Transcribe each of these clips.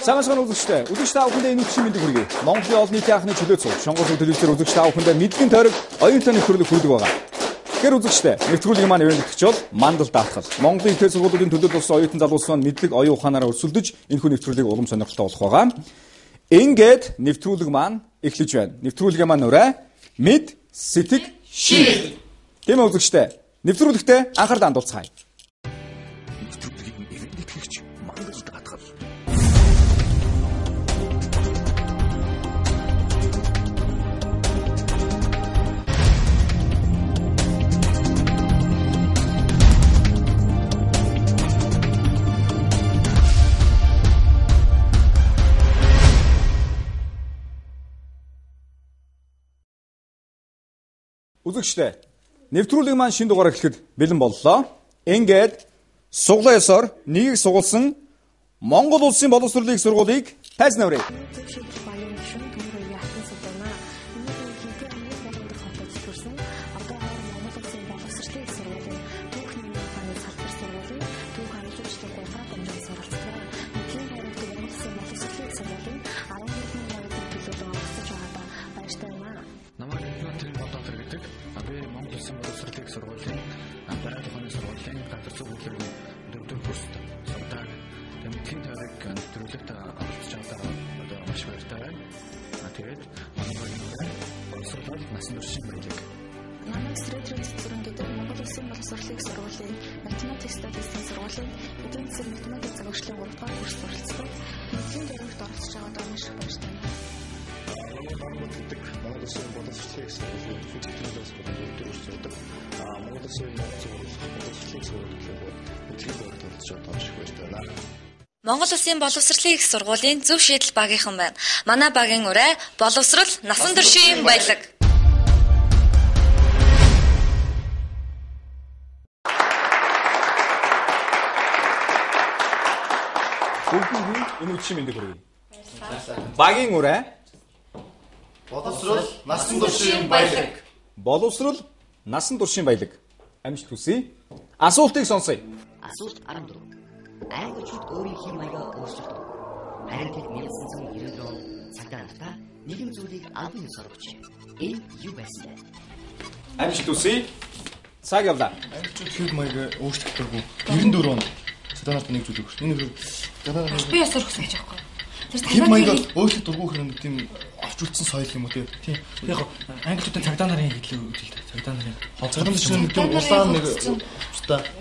Самсгон үзэгчтэй. Үзэгч та бүхэндээ энэ үтшийн мэндийг хүргэе. Монголын олон нийтийн анхны чөлөө цуг. Шонгол телевизээр үзэгч та бүхэндээ мэдлэгийн тойрог оюутны нэвтрүүлэг хүрдэг байгаа. Тэгэхээр үзэгчтэй. Нэвтрүүлгийн маань ивэн итгэж бол мандал даатгал. Монголын ихтэй сургуулиудын төлөөлөл болсон оюутан залуус маань мэдлэг оюун ухаанаараа өрсөлдөж энэ хүн нэвтрүүлгийг улам сонирхолтой болох байгаа. Ингээд нэвтрүүлэг маань эхлэж байна. Нэвтрүүлгийн маань нурай мэд сэтг шив. Тийм үү үзэгчтэй. Нэвтрүүлэгтээ анхаарал хандуулцгаая. Үзэгчтэй. Нэвтрүүлгийн маань шинэ дугаар эхлэхэд бэлэн боллоо. Ингээд суглаа ёсоор нэгийг сугалсан Монгол улсын боловсролын их сургуулийг тайзнаврыг. Насан туршийн баялаг. Намайг Срэдрийн цэцэрэн гэдэг Монгол Улсын боловсролын сургуулийн математик статистикийн сургуулийн эдийн засаг математик загварчлалын 3 дугаар курс суралцдаг. Эдийн дөрөвт оролцож байгаад байгаа шиг баяртай. Монгол Улсын боловсролын сургуулийн физикийн сургуулийн курс суралцдаг. Монгол Улсын боловсролын сургуулийн эдийн дөрөвт оролцож байгаа шиг баяртай. Монгол Улсын боловсролын их сургуулийн зөв шийдэл багийнхан байна. Манай багийн урай боловсрол насан туршийн баялаг. Энэ үтшийн мэндийг хүргэе. Багийн урай боловсрол насан туршийн баялаг. Боловсрол насан туршийн баялаг. Амжилт хүсье. Асуултыг сонсъё. Асуулт 14. Ангичууд өөрийн хэм маягаа өөрчилдөг. Харин тэд 1994 он цагтаа нартаа нэгэн зүйлийг албан ёсоор өгч. Энэ юу байсан бэ? Амжилт хүсье. Цаг явлаа. Ангичууд хэм маягаа өөрчилдөг. 94 он цагтаа нартаа нэг зүйл өгч. Энэ албан ёсоор өгсөн гэж байгаа юм. Хэм маягаа өөрчилдөг хэрэг тийм орчуулсан соёл юм уу тийм. Яг англичуудын цагдаа нарын хэлээ үзэлтэй. Цагдаа нарын хоцгоромж чинь тийм улаан нэг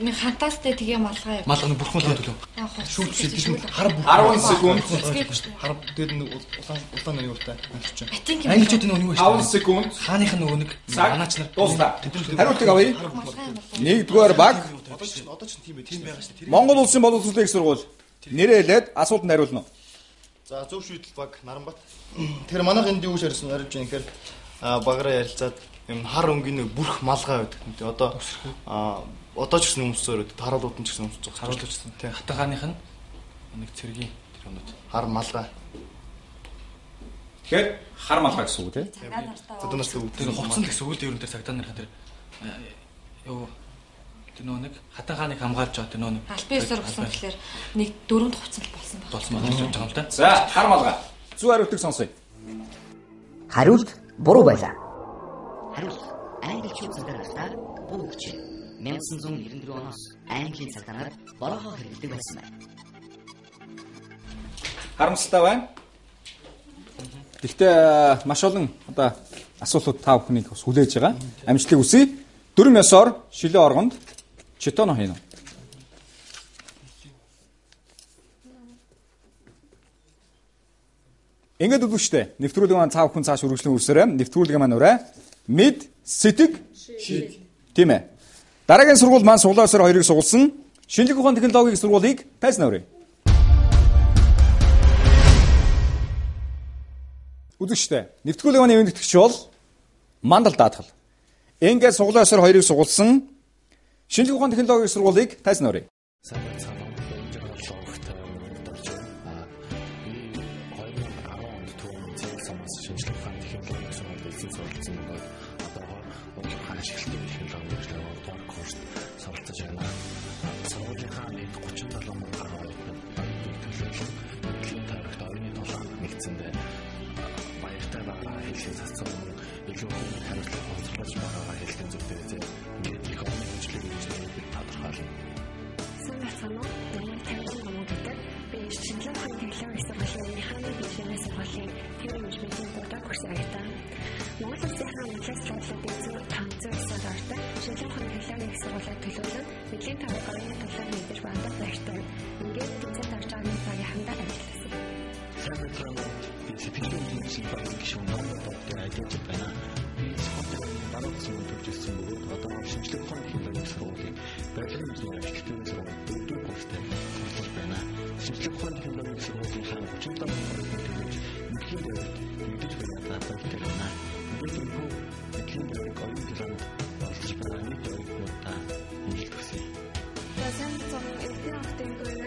Нэг фантастай тгээ малгай. Малганы бүрхмэлээ төлөв. Шүүл шилдэж нь хар 10 секунд. Хар тэгээд нэг улаан нарын уртай англичууд. Англичууд нөгөө нэг 5 секунд. Хааных нөгөө нэг манаач нар дуусна. Хариултыг авъя. Нэгдүгээр баг. Одоо ч тийм байгаа шүү дээ. Монгол Улсын боловсролын их сургууль. Нэрээ хэлээд асуултанд хариулна. За зөв шийдэл баг Наранбат. Тэгэхээр манайх энд юу шаарсан хариулж байгаа гэхээр багаараа ярилцаад юм хар өнгийн бүрх малгай байдаг. Одоо ч гэсэн өмсөөр тараалууд нь ч гэсэн өмсөж байгаа. Харуулж ирсэн. Тэг хатагааных нь нэг цэргийн тэр өнөд хар малгай. Тэгэхээр хар малгай гэсэн үг тийм. Цагдаа нартай үг. Тэр хуцсан гэсэн үг л ерөнтэй цагдаа нарын тэр юу тэр нэг хатагааных хамгаалж байгаа тэр нэг албан ёсоор өгсөн гэхээр нэг 4-д хуцсан болсон байна. болсон байна гэж байгаа юм да. За хар малгай. Зөв хариултыг сонсъё. Хариулт буруу байлаа. Хариулт англичууд цагдаа нартаа буруу өгч. 1994 оноос Английн цагдаа нарт борохоо хэрэглэдэг байсан байна. Харамсалтай байна. Гэхдээ маш олон одоо асуултууд та бүхнийг хүлээж байгаа. Амжилтыг хүсье. Дөрөм ёсоор шилээ оргонд читоно хийнэ. Ингээд үзүүштэй. Нэвтрүүлэг маань цаа бүхэн цааш үргэлжлэн үрсээрэй. Нэвтрүүлэг маань урай мэд сэтг шив. Тийм ээ. Дараагийн сургууль маань суглаа ёсоор хоёрыг сугалсан шинжлэх ухааны технологийн сургуулийг тайзнаврыг. Үзэгчтэй. Нэвтрүүлэг маань ивэн итгэгч бол мандал даатгал. Ингээд суглаа ёсоор хоёрыг сугалсан шинжлэх ухааны технологийн сургуулийг тайзнаврыг. технологи нэгдсэн байна. Баяртай байгаа хэлхээс асуусан илүү хариуцлага олгож байгаагаа хэлсэн зүйлтэй зэрэг ингээд экономик хөгжлийг гэж тодорхойлно. Санаа намайг тавьсан юм гэдэг би шинжлэх ухааны технологи сургуулийн механик инженерийн сургуулийн тэр менежментийн бодлого курс агтаа. Монгол Улсын манифестод бичсэн 500 сард шинжлэх ухааны технологийн сургуулийн төлөөлөл мэдлийн тавганы төлөв мэдэж байна баяртай. Ингээд тэнцэн тарж байгаа цагийн хандаа ажилласан. Санаа би сэтгэлийн шинжилгээ гишүүн номер дээр ажиллаж байна. Баруун зүгт төвчсөн бөгөөд одоо шинжлэх ухааны технологийн сургуулийн барилгын инженерийн архитектурын сургууль дөрөв курстай сурч байна. Шинжлэх ухааны технологийн сургуулийн хаан 37 мянган төгрөг мэдхийн дэврт мэдэж байгаа таатай байна. Мэдхийн дэврийг оюун төлөв олж байгаа нэг төвөөртэй нийлүүлсэн. Сайн цогц эдгээр автомобиль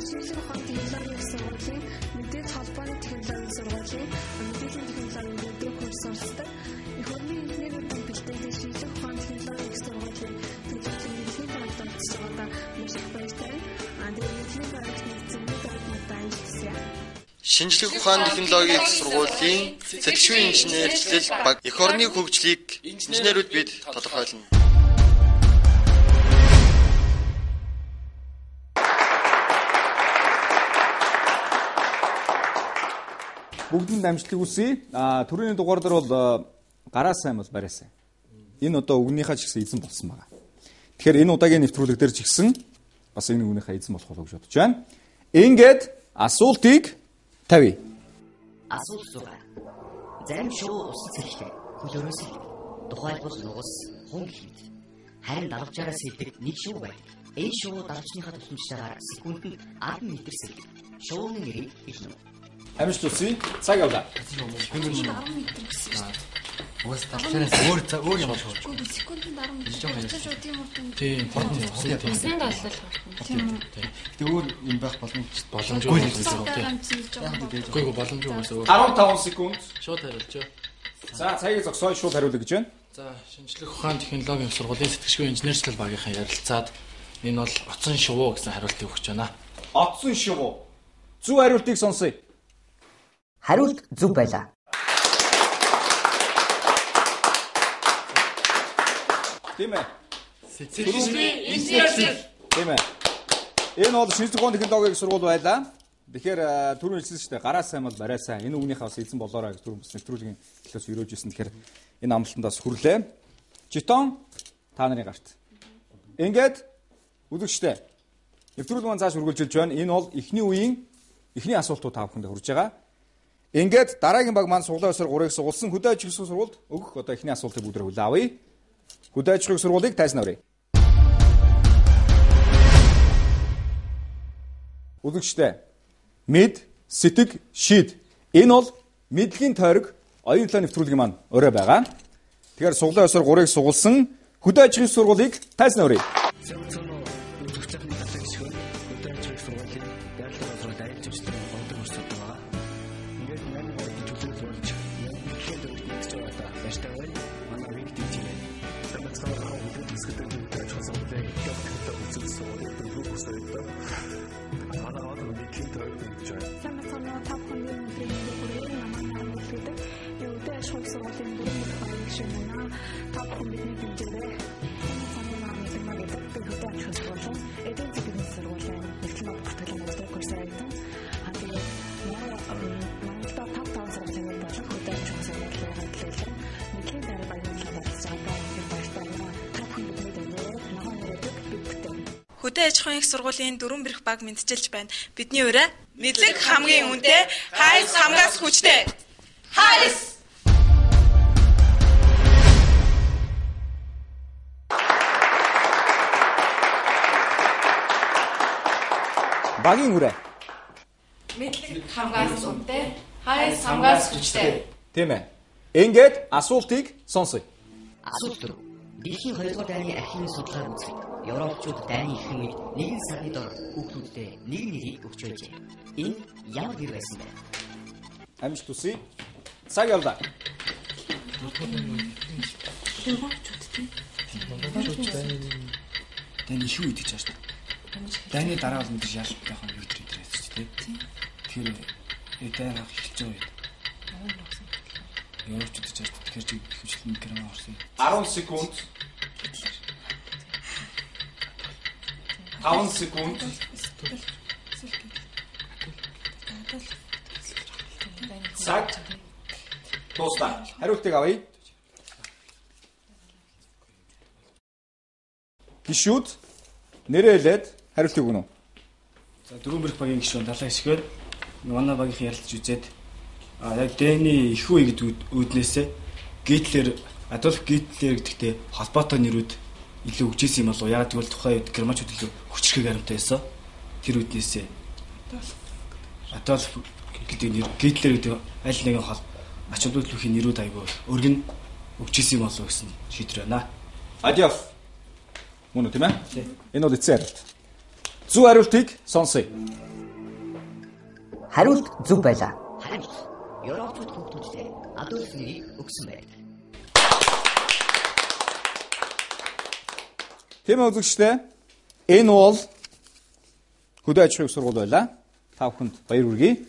шинжлэх ухааны технологийн сургуулийн мэдээж холбооны технологийн сургуулийн мэдээллийн технологийн дөрөв курс сурдаг. Их хурлын инженерийн бэлтгэдэг шинжлэх ухааны технологийн сургуулийн төлөвлөлт мэдээллийн проектод сургуулаа маш их баяртай. Мэдээллийн проектны зэвсэг проектуудаа ажилласан. Шинжлэх ухааны технологийн сургуулийн сэтгшүүн инженерчлэл баг эх орны хөгжлийг инженерүүд бид тодорхойлно. Бүгдэнд амжилтыг хүсье. Түрүүний дугаар дээр бол гараа сайн бол барай сайн. Энэ одоо үгнийхаа ч гэсэн эзэн болсон байгаа. Тэгэхээр энэ удаагийн нэвтрүүлэг дээр ч гэсэн бас энэ үгнийхаа эзэн болох болов гэж бодож байна. Ингээд асуултыг тавья. Асуулт 6. Зарим шувуу ус цэцэрлэг хөлөөрөөс тухайлбал нугас, хунг хийд. Харин далавчаараас сэлдэг нэг шувуу байдаг. Энэ шувуу далавчныхаа тусламжтайгаар секундэд 10 м сэлдэг. Шувууны нэрийг хэлнэ. Амжилт хүсье. Цаг явлаа. 10 м гэсэн шүү дээ. Уус талхараас өөр юм болов. Секундэд 10 м. Жоо тийм үү. Тийм. Усны даллал. Тийм үү. Гэтэ өөр юм байх боломжгүй гэсэн үг тийм. Үгүй боломжгүй бас өөр. 15 секунд. Шууд хариулж. За цагийг зогсоё, шууд хариулъя гэж байна. За шинжлэх ухааны технологийн сургуулийн сэтгшгүй инженерчлэл багийнхаа ярилцаад энэ бол оцсон шувуу гэсэн хариултыг өгч байна. Оцсон шувуу. Зөв хариултыг сонсъё. Хариулт зөв байлаа. Тийм ээ. Сэтгшгүй инженерчлэл. Тийм ээ. Энэ бол шинжлэх ухааны технологийн сургууль байлаа. Тэгэхээр түрүү хэлсэн шүү дээ. Гараа сайн бол барай сайн. Энэ үгнийхээ бас эзэн болоорой гэж түрүү бас нэвтрүүлгийн төлөөс өрөөж ирсэн. Тэгэхээр энэ амлалтандаас хүрлээ. Житон та нарын гарт. Ингээд үзэгчтэй. Нэвтрүүлэг маань цааш үргэлжилж байна. Энэ бол эхний үеийн эхний асуултууд та бүхэндээ хүрж байгаа. Ингээд дараагийн баг маань суглаа өсөр 3-ыг сугуулсан хөдөө аж ахуйн сургуульд өгөх одоо эхний асуултыг бүгдээ хүлээн авъя. Хөдөө аж ахуйн сургуулийг тайзнаа өрье. Үзэгчтэй. Мэд, сэтг, шид. Энэ бол мэдлэгийн тойрог оюун талын нэвтрүүлгийн маань өрөө байгаа. Тэгэхээр суглаа өсөр 3-ыг сугуулсан хөдөө аж ахуйн сургуулийг тайзнаа өрье. Хөдөө аж ахуйн их сургуулийн дөрвөн бэрх баг мэдчилж байна. Бидний өрөө мэдлэг хамгийн үнэтэй, хайс хамгаас хүчтэй. Хайс! Багийн үрээ. Мэдлэг хамгаас үнэтэй, хайс хамгаас хүчтэй. Тийм ээ. Ингээд асуултыг сонсъё. Асуулт 4. Дэлхийн 2 дугаар дайны архивын судалгаар үзэхэд Европчууд дайны ихэнх үед нэгэн сарны дор хүүхдүүдтэй нэг нэрийг өгч байжээ. Энэ ямар гэр байсан бэ? Амжилт хүсье. Цаг явлаа. Дайны шүү идэж байгаа шүү дээ. Дайны дараа бол мэдээж яалт байх юм юу гэдэг хэлсэн шүү дээ. Тэгэхээр Эдгээр эхэлж байгаа үед. Европч үдэж байгаа тэгэхээр чи хөвчлэн гэрмээ орсон. 10 секунд. 5 секунд. Цаг. Дуустаа. Хариултыг авъя. Гишүүд нэрэлээд хариултыг өгнө үү? За дөрвөн бэрх багийн гишүүн далайн хэсгээр манай багийнхан ярилцж үзээд яг Дэний их үе гэдэг үүднээсээ Адольф Гитлер гэдэгтэй холбоотой нэрүүд илүү өгчээсэн юм болов уу? Яг тэгвэл тухайн үед германчууд илүү хүчрхэг харамтай байсан. Тэр үүднээсээ Адольф гэдэг нэр Гитлер гэдэг аль нэгэн хол ач холбогдлын нэрүүд айгүй өргөн өгчээсэн юм болов уу гэсэн шийдвэр байна. Адольф мөн үү тийм ээ? Энэ бол эцсийн хариулт. Зөв хариултыг сонсъё. Хариулт зөв байлаа. Хариулт Европчууд хүүхдүүдтэй Адольф нэрийг өгсөн байдаг. Тийм үзэгчтэй энэ бол хөдөө аж ахуйн сургууль байлаа. Та бүхэнд баяр хүргэе.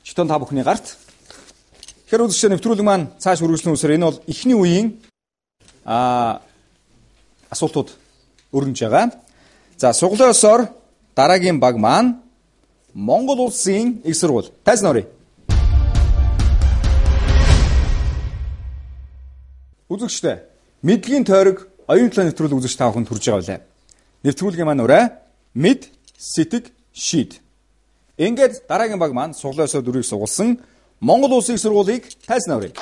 Жетон та бүхний гарт. Тэгэхээр үзэгчтэй нэвтрүүлэг маань цааш үргэлжлэн үсээр энэ бол эхний үеийн асуултууд өрнөж байгаа. За суглаа ёсоор дараагийн баг маань Монгол улсын их сургууль. Тайз норыг. Үзэгчтэй мэдлэгийн тойрог оюун талын нэвтрүүлэг үзэж та бүхэнд хүрж байгаа билээ. Нэвтрүүлгийн маань ураа мэд сэтг шид. Ингээд дараагийн баг маань суглаа ёсоор дөрвийг сугалсан Монгол улсын их сургуулийг тайз норыг.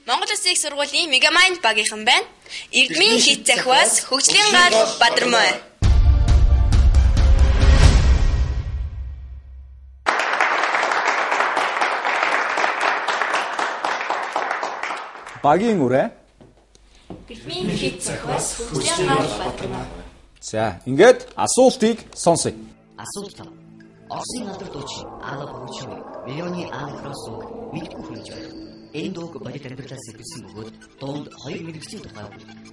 Монгол Улсын их сургуулийн Мегамайнд багийнхан байна. Эрдмийн хит захиас хөгжлийн гар Бадармой. Багийн үрээ. Эрдмийн хит захиас хөгжлийн гар Бадармой. За, ингээд асуултыг сонсъё. Асуулт. Оросын алдар дуучин Алла Пугачёв миллионы Аллахроос үг мэдгүй хүлээж байна. Энэ дууг бодит амьдралаас илэрсэн бөгөөд дуунд хоёр мэргэжлийн тухай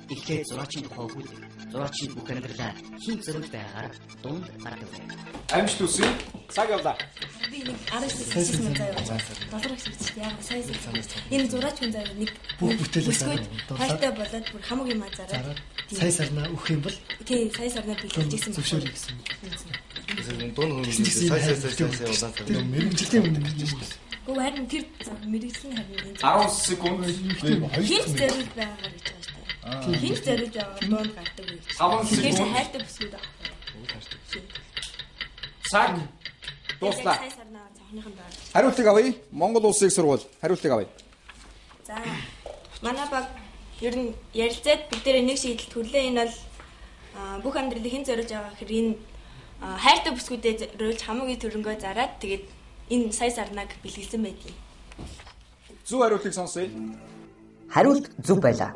эхлээд зураачийн тухай өгүүлдэг. Зураачийн бүх амьдралаа хин зэрэг байгаар дуунд гардаг байна. Амжилт хүсье. Цаг явлаа. Би нэг 10 хэсэг заяа. Доллар хэсэг яг сайн. Энэ зураач хүн заяа нэг бүх бүтээлээс хайртай болоод бүр хамаг юм зараад сая сарнаа өгөх юм бол тий сая сарнаа бэлтгэжсэн зөвшөөрөх гэсэн. Дунд хүмүүс сая улаан сар. Мэргэжлийн өмнө гэж байна шүү дээ. Гоо харин тэр мэргэжлийн харин 10 секунд хин зэрэг байгаар гэж байна шүү дээ. Хин зэрэг яваа дуунд гардаг гэж. 5 секунд. Тэгэхээр хайртай бүсгүүд авах. Цаг дуслаа. Сая сарнаа цонхныхан даа. Хариултыг авъя. Монгол Улсын их сургууль. Хариултыг авъя. За манай баг ер нь ярилцаад бид дээр нэг шийдэл төрлөө. Энэ бол бүх амьдралыг хэн зориулж байгаа гэхээр энэ хайртай бүсгүүдэд зориулж хамгийн төрөнгөө зараад тэгээд энэ сая сарнаг бэлгэлсэн байдгийг. Зөв хариултыг сонсъё. Хариулт зөв байлаа.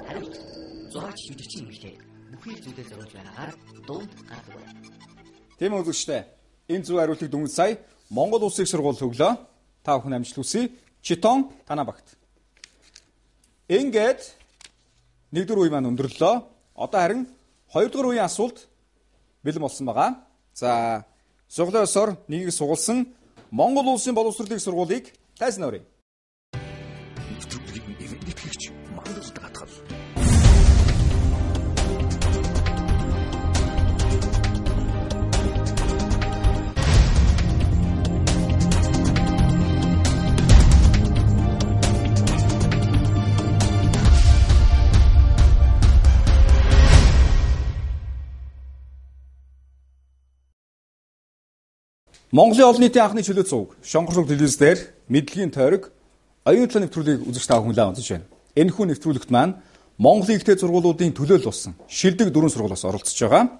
Хариулт зураач юдчийн хэлээ. Бүхий зүйлээ зориулж байгаагаар дуунд гардаг байна. Тийм үзэгчтэй. Энэ зөв хариултыг дүнгийн сая Монгол Улсын их сургууль өглөө. Та бүхэн амжилт хүсье. Читон танаа багт. Ингээд нэгдүгээр үе маань өндөрлөө. Одоо харин хоёрдугаар үеийн асуулт бэлэн болсон байгаа. За, суглаа ёсоор нэгийг сугалсан Монгол Улсын боловсролын их сургуулийг тайз норыг. Монголын олон нийтийн анхны чөлөө цуг шонгорсог телевиз дээр мэдлэгийн тойрог оюун ухааны нэвтрүүлгийг үзэж та бүхэн үзэж байна. Энэхүү нэвтрүүлэгт маань Монголын ихтэй сургуулиудын төлөөлөл болсон шилдэг 4 сургуулиас оролцож байгаа.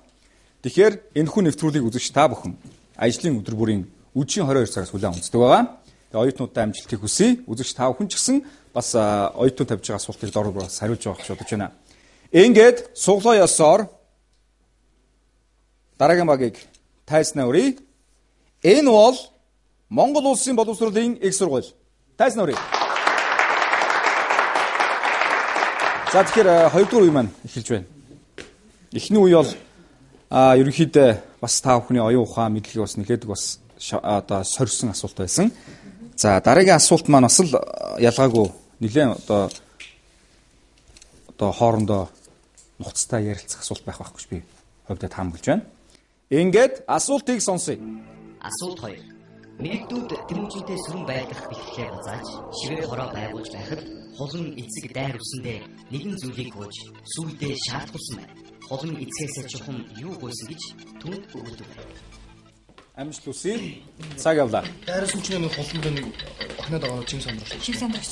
Тэгэхээр энэхүү нэвтрүүлгийг үзэж та бүхэн ажлын өдөр бүрийн үдшийн 22 цагаас хүлээн үздэг байгаа. Тэгээ оюутнуудтай амжилтыг хүсье. Үзэж та бүхэн ч гэсэн бас оюутнууд тавьж байгаа асуултыг дор бас хариулж байгаа гэж бодож байна. Ингээд суглаа ёсоор дараагийн багийг тайзнаа өрье. Энэ бол Монгол улсын боловсролын их сургууль. Тайзнаа өрье. За тэгэхээр хоёрдугаар үе маань эхэлж байна. Эхний үе бол ерөнхийдөө бас та бүхний оюун ухаан мэдлэгийг бас нэлээдэг бас одоо сорьсон асуулт байсан. За дараагийн асуулт маань бас л ялгаагүй нэлээд одоо хоорондоо нухацтай ярилцах асуулт байх байхгүй би хувьдаа таамаглаж байна. Ингээд асуултыг сонсъё. Асуулт 2. Нэгдүүд тэмүүжинтэй сүрэн байлгах бэлтгэлээ базааж, шивээ хороо байгуулж байхад хулан эцэг дайр үсэндээ нэгэн зүйлийг хууж, сүйдээ шаардсан байна. Хулан эцгээс чухам юу гойсон гэж түнд өгдөг. Амжилт хүсье. Цаг явлаа. Дайраас нь ч нэг хуланд нэг охинод байгаа чим сандрагч. Чим сандрагч.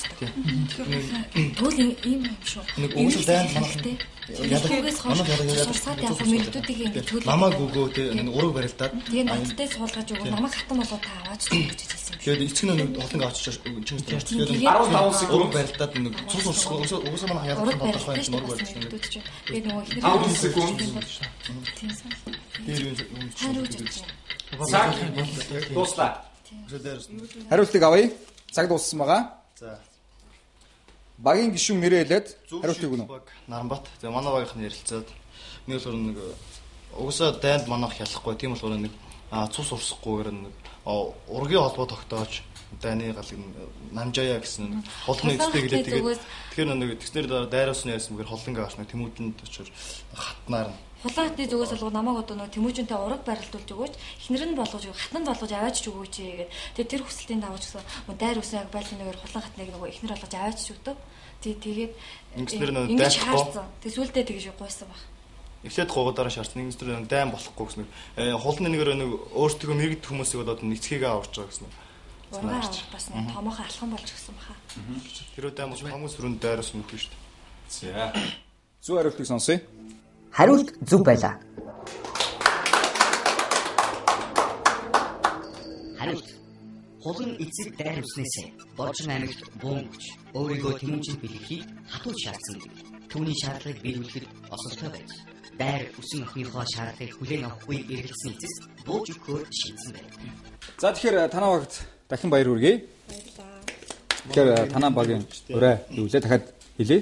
Тэгвэл ийм юм шүү. Нэг өвсөл дайнд манайхтай. Ядагээс хойш сурсаад яг мэрэгдүүдийг ингэж төлөв. Намаа гүгөө те нэг ураг барилдаад. Тэгээ надтай суулгаж өгөө. Намайг хатан болоод та аваач гэж хэлсэн. Тэгээд эцэг нь нэг хуланг авчиж чим сандрагч. Тэгээд 15 секунд барилдаад нэг цус урсгал угсаа манайх ядах бодох байх нэг ураг барилдаад. Тэгээд нөгөө ихнэр 15 секунд. Тэр юм. Цаг дуслаа. Хариултыг авъя. Цаг дууссан байгаа. За. Багийн гишүүн нэрээ хэлээд хариултыг өгнө. Наранбат. За манай багийнх нь ярилцаад нэг л нэг угсаа дайнд манайх ялахгүй. Тийм болохоор нэг цус урсахгүйгээр нэг ургийн холбоо тогтоож дайны галыг намжаая гэсэн холны эцтэй гэлээ тэгээд тэгэхээр нэг тэгснэр дайраас нь яасан бэгээр холонг авч нэг тэмүүжинд очир хатнаар Хулаатны зүгээс болгоо намайг одоо нөгөө тэмүүжинтэй ураг барилдуулж өгөөч, эхнэр нь болгож өгөө, хатанд болгож аваач ч өгөөч гэдэг. Тэгээ тэр хүсэлтийн дагуу ч гэсэн дайр үсэн яг байлын нэгээр хулан хатныг нөгөө эхнэр болгож аваач ч өгдөг. Тэгээд ингэснэр нөгөө дайхгүй. Тэг сүулдэ тэгж гойсон баг. Эхлээд гооdarаа шаардсан. Ингэснэр дайн болохгүй гэсэн. Хулны нэгээр нэг өөртөө мэрэгд хүмүүсийг болоод нэцгийг аварч байгаа гэсэн. Ургаа бас нэг томоохон алхан болж гисэн баха. Тэр дайн бол хамгийн сүрэн дайраас нөхөн шүү дээ. За. Зөв хариултыг сонсъё. Хариулт зөв байлаа. Хариулт. Хулан эцэг дайр үснээсээ Боржин аймагт буун өгч өөрийгөө тэмүүжинд бэлгэхийг хатууж шаардсан гэдэг. Түүний шаардлагыг биелүүлэхэд осолтой байж дайр үсэн охиныхоо шаардлагыг хүлээн авахгүй эргэлзсэн эцэс бууж өгөхөөр шийдсэн байна. За тэгэхээр танаа багт дахин баяр хүргэе. Баярлалаа. Тэгэхээр танаа багийн өрөө юулээ дахиад хэлье.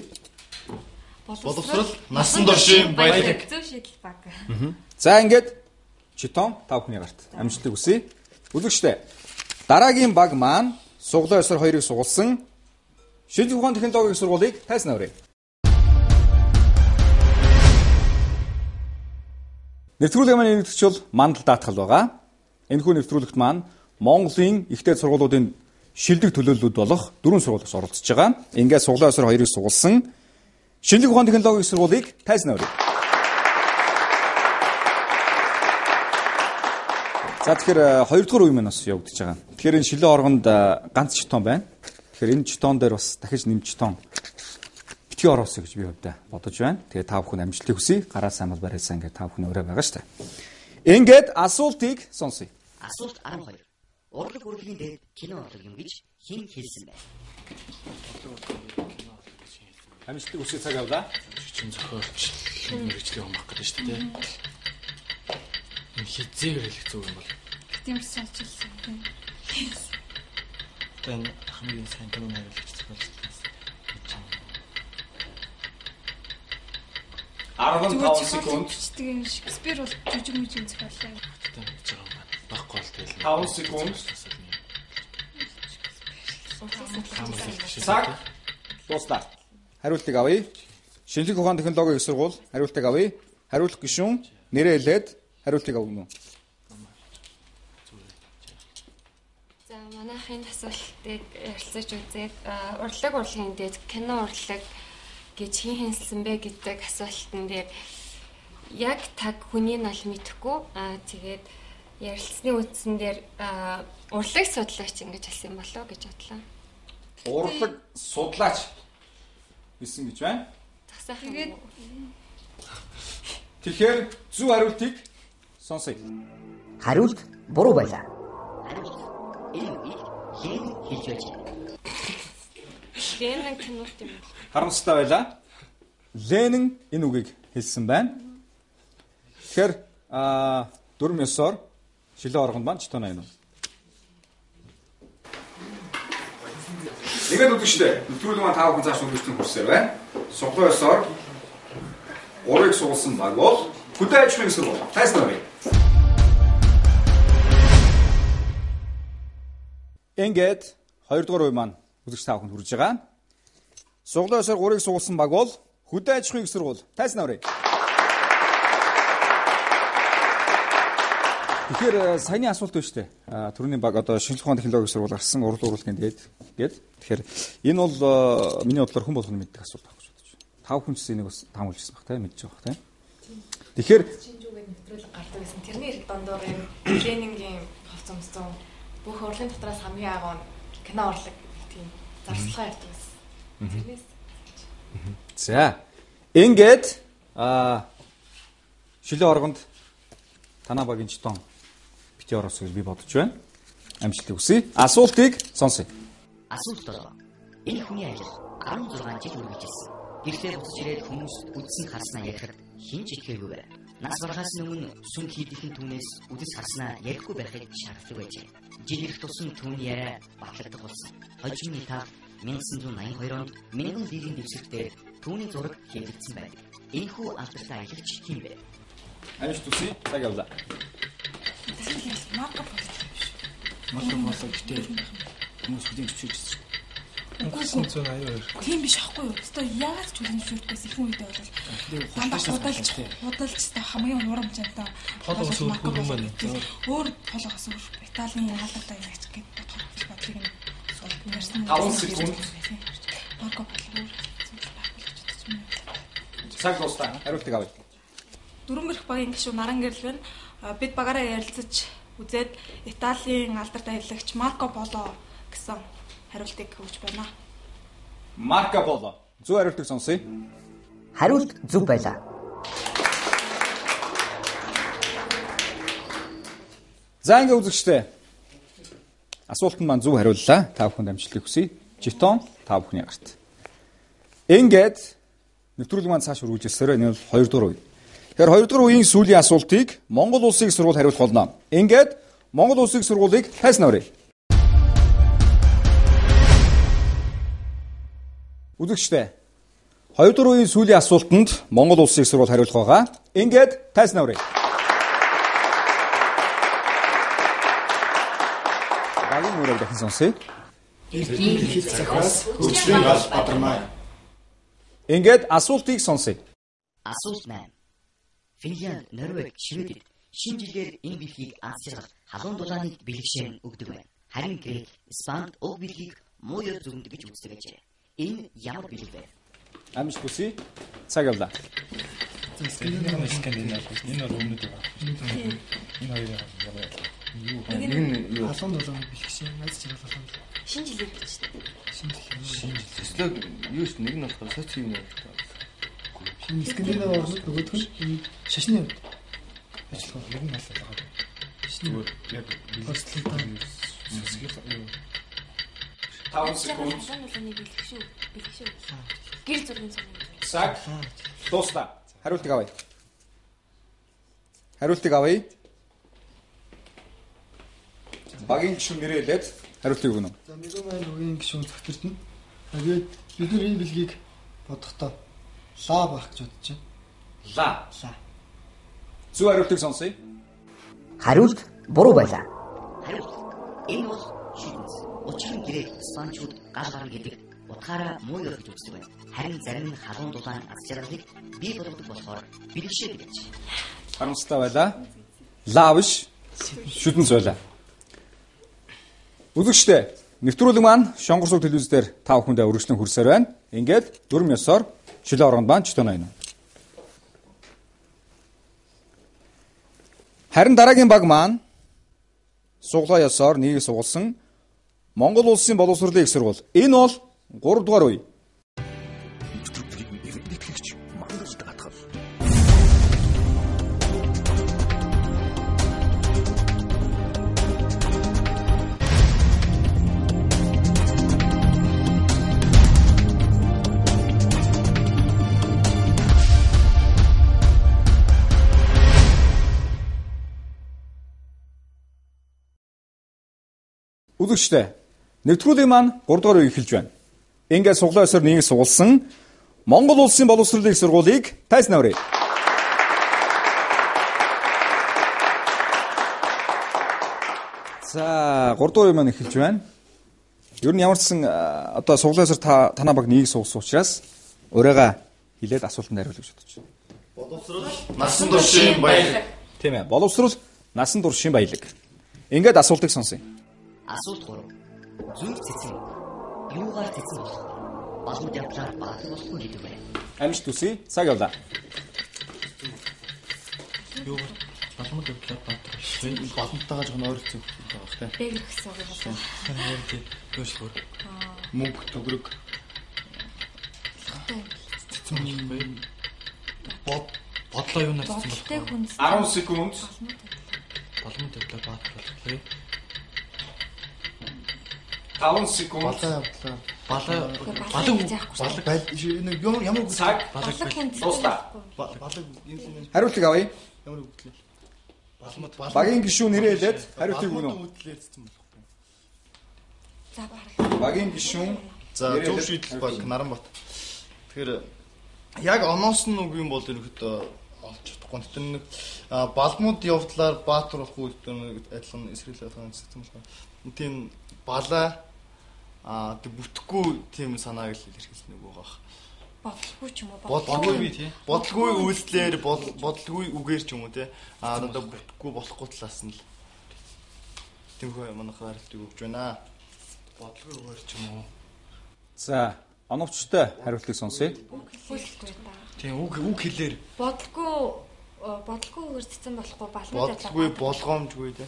Боловсрол насан туршийн баялаг. Зөв шийдэл баг. За ингээд читон 5 хүний гарт амжилтыг хүсье. Үзэгчдээ дараагийн баг маань суглаа ёсоор 2-ыг сугалсан шилдэг ухааны технологийн сургуулийг тайзнаа өрье. Нэвтрүүлгийн маань нэгтгэж бол мандал даатгал байгаа. Энэхүү нэвтрүүлэгт маань Монголын ихтэй сургуулиудын шилдэг төлөөллүүд болох 4 сургуулиас оролцож байгаа. Ингээд суглаа ёсоор 2-ыг сугалсан шилдэг ухааны технологийн сургуулийг тайзнаа өрье. За тэгэхээр 2 дугаар үе маань бас явагдаж байгаа. Тэгэхээр энэ шилэн оргонд ганц читон байна. Тэгэхээр энэ читон дээр бас дахиж нэмж читон битгий ороосоо гэж би хувьдаа бодож байна. Тэгээ та бүхэн амжилтыг хүсье. Гараа сайн бол барайсаа ингээд та бүхэн өрөө байгаа шүү дээ. Ингээд асуултыг сонсъё. Асуулт 12. Урлаг урлагийн дээд кино урлаг юм гэж хэн хэлсэн бэ? Амжилтыг хүсье цаг явлаа. Чин зохиолч мэрэгчлийн хомох гэдэг шүү дээ. Энэ хизээгээр хэлэх зүг юм бол. Тэмс ажилласан тийм. Тэн хамгийн сайн кино найруулагч зохиолч. 15 секунд. Тийм Шекспир бол жүжиг мүжиг зохиолоо. Тэгтээ гэж байгаа юм байна. Баггүй л тэгэл. 5 секунд. Цаг дуслаа. Хариултыг авъя. Шинжлэх ухааны технологийн их сургууль хариултыг авъя. Хариулах гишүүн нэрээ хэлээд хариултыг өгнө. За манайхын асуултыг ярилцаж үзээд урлагийн дээд кино урлаг гэж хэн хэлсэн бэ гэдэг асуултан дээр яг таг хүний нал мэдэхгүй тэгээд ярилцсны үндсэн дээр урлаг судлаач ингэж хэлсэн болов гэж бодлоо. Урлаг судлаач гэсэн гэж байна. Тэгээд тэгэхээр зөв хариултыг сонсъё. Хариулт буруу байлаа. Хариулт энэ үгийг хэн хэлж байж байна? Ленин кинот юм. Харамсалтай байлаа. Ленин энэ үгийг хэлсэн байна. Тэгэхээр 4-9-оор шилэн оргонд маань читэн байна. Нэгэд үзэгчдээ нэвтрүүлэг маань 5 хүн цааш өнгөрсөн хүрсээр байна. Сонгон 9-оор 3-ыг суулсан баг бол хөдөө аж ахуйн сургууль. Тайсан байна. Ингээд 2 дугаар үе маань үзэгч 5 хүнд хүрж байгаа. Сонгон 9-оор 3-ыг суулсан баг бол хөдөө аж ахуйн сургууль. Тайсан байна. Тэгэхээр саяны асуулт байна шүү дээ. Төрөний баг одоо шинжлэх ухааны технологийн сургууль гарсан урлагийн гээд. Тэгэхээр энэ бол миний бодлоор хүн болгоны мэддэг асуулт байхгүй шүү дээ. 5 хүн ч энийг бас таамаглажсэн баг тийм мэдж байгаа тийм. Тэгэхээр шинжүүгээд нэвтрүүлэг гардаг гэсэн. Тэрний хэрэг дондор юм тренингийн хавц өмсөн бүх урлагийн дотроос хамгийн агуу кино урлаг тийм зарцлагаа ярьдаг гэсэн. Тэрнээс. За. Ингээд шилэн оргонд танаа багийн читэн орос гэж би бодож байна. Амжилтыг хүсье. Асуултыг сонсъё. Асуулт болоо. Энэ хүний ажил 16 жил үргэлжилсэн. Гэртээ буцаж ирээд хүмүүс үдсэн харснаа ярихад хин ч итгэхгүй байв. Нас барахаас өмнө сүм хийдхэн түүнээс үдэс харснаа ярихгүй байхыг шаарддаг байжээ. Жил ирэх тусам түүний яриа батлагдах болсон. Хожимны тав 1982 онд Мянган ливийн дэвсгэртээ түүний зураг хэвлэгдсэн байдаг. Энэхүү алдартай аялагч хин бэ? Амжилт хүсье. Цаг явлаа. Марко болоо гэдэг хүмүүс хүлээн зөвшөөрч байна. Тийм биш аахгүй юу? Өстө яаж ч хүлээн зөвшөөрдөгс их үед бол дандаа худалч та хамгийн урамжаатай толгоос өөр юм байна. Өөр толгоос өөр Италийн хаалгатай юм ач гэдэг бодлыг нь ярьсан. 5 секунд. Марко болоо. Цаг дуустаа. Хариултыг авъя. Дөрвөн бэрх багийн гишүүн Наран гэрэл байна. Бид багаараа ярилцаж үзээд Италийн алдартай аялагч Марко Поло гэсэн хариултыг өгч байна. Марко Поло. Зөв хариултыг сонсъё. Хариулт зөв байлаа. За ингээ үзэгчтэй. Асуултанд маань зөв хариуллаа. Та бүхэнд амжилтыг хүсье. Жетон та бүхний гарт. Ингээд нэвтрүүлэг маань цааш үргэлжилсээр энэ бол 2 дугаар үе. Тэгэхээр 2 дугаар үеийн сүүлийн асуултыг Монгол улсыг сургууль хариулах болно. Ингээд Монгол улсыг сургуулийг тайсан авъя. Үзэгчтэй. 2 дугаар үеийн сүүлийн асуултанд Монгол улсыг сургууль хариулах байгаа. Ингээд тайсан авъя. Багийн мөрөөр дахин сонсъё. Эрдэнэ хит захиас хөгжлийн гал бадармаа. Ингээд асуултыг сонсъё. Асуулт 8. Финлянд, Норвеги, Шведэд шинэ жилээр энэ бэлгийг анхаарах халуун дулааныг бэлгшээн өгдөг байна. Харин Грек, Испанд уг бэлгийг мууяр зүгт гэж үздэг ажээ. Энэ ямар бэлэг вэ? Амжилт хүсье. Цаг явлаа. Энэ өрөөмөд байгаа. Энэ хоёр юу халуун дулаан бэлгшээн яаж чиглэлсэн бэ? Шинэ жилээр гэж байна. шинэ жил. Юу ч нэг нь болохоор соци юм байна. Скандинав орнууд нөгөөх нь шашны ажиллах нэг нь халуун байгаа. Зүгээр яг хостелтай 5 секунд. Бэлгшүү. Гэр зургийн цаг. Цаг. Дуустаа. Хариултыг авъя. Хариултыг авъя. Багийн гишүүн нэрэлээд хариултыг өгнө. За нэгэн маань үеийн гишүүн цагтэрдэн. Тэгээд бид нар энэ бэлгийг бодохдоо лаа байх гэж бодож байна. Лаа. Зөв хариултыг сонсъё. Хариулт буруу байлаа. Хариулт энэ бол шийдэнс. Учир нь грек испанчууд гал гарна гэдэг утгаараа мууяр гэж үздэг байна. Харин зарим нь халуун дулаан аз жаргалыг бий болгодог болохоор бэлгшээ гэж. Харамсалтай байлаа. Лаа биш. Шүдэнс байлаа. Үзэгчдээ нэвтрүүлэг маань Шонгор сувг телевиз дээр та бүхэндээ үргэлжлэн хүрсээр байна. Ингээд 4-9-оор шилэн оргонд маань читэн байна. Харин дараагийн баг маань суглаа ёсоор нийгэг сургуулсан Монгол улсын боловсролын их сургууль. Энэ бол 3 дугаар үе. Үзэгчдээ нэвтрүүлгийн маань 3 дугаар үе эхэлж байна. Ингээд суглаа ёсоор нийгэг сургуулсан Монгол улсын боловсролын их сургуулийг тайзнаа өрөө. За 3 дугаар үе маань эхэлж байна. Ер нь ямар ч сан одоо суглаа ёсоор танаа баг нийгэг сургуулсан учраас өөрийгөө хилээд асуултанд хариулж бодож байна. Боловсрол насан туршийн баялаг. Тийм ээ. Боловсрол насан туршийн баялаг. Ингээд асуултыг сонсъё. Асуулт 3. Зүрх цэцэн юугаар цэцэн болох вэ? Балмууд явдлаар баатар болох нь гэдэг байна. Амжилт хүсье. Цаг явлаа. Юугаар балмууд явдлаар баатар болох вэ? Балмуудтайгаа жоохон ойролцоо байгаа бах тий. Бэг гэсэн үг байна. Төшлөр. Мөнгө төгрөг. Цэцэн болох вэ? Бодлоо юунаар цэцэн болох вэ? 10 секунд. Балмууд явдлаар баатар болох вэ? 5 секунд. Балаг ямар үг цаг балаг дуустаа. Балаг хариултыг авъя. Ямар үг гэлээ. Балмууд Багийн гишүүн нэрээ хэлээд хариултыг өгнө. Багийн гишүүн за зөв шийдэл баг Наранбат. Тэгэхээр яг оноос нь үг юм бол ерөөхдөө олж чадахгүй. Тэр нэг балмууд явдлаар баатар болохгүй гэдэг адилхан эсрэг ялгааны цэцэн болох. Тийм балаа тэг бүтэхгүй тийм санааг л илэрхийлсэн нэг байгаа. Бодлого ч юм уу? Бодлогогүй тий. Бодлогогүй үйлдэлээр бодлогогүй үгээр ч юм уу тий. Одоо бүтэхгүй болохгүй талаас нь л тиймхүү манайхаар хариултыг өгч байна. Бодлогогүй үгээр ч юм уу? За, оновчтой хариултыг сонсъё. Тийм үг хэлээр бодлогогүй үгээр цэцэн болохгүй балмууд бодлогогүй болгоомжгүй тий.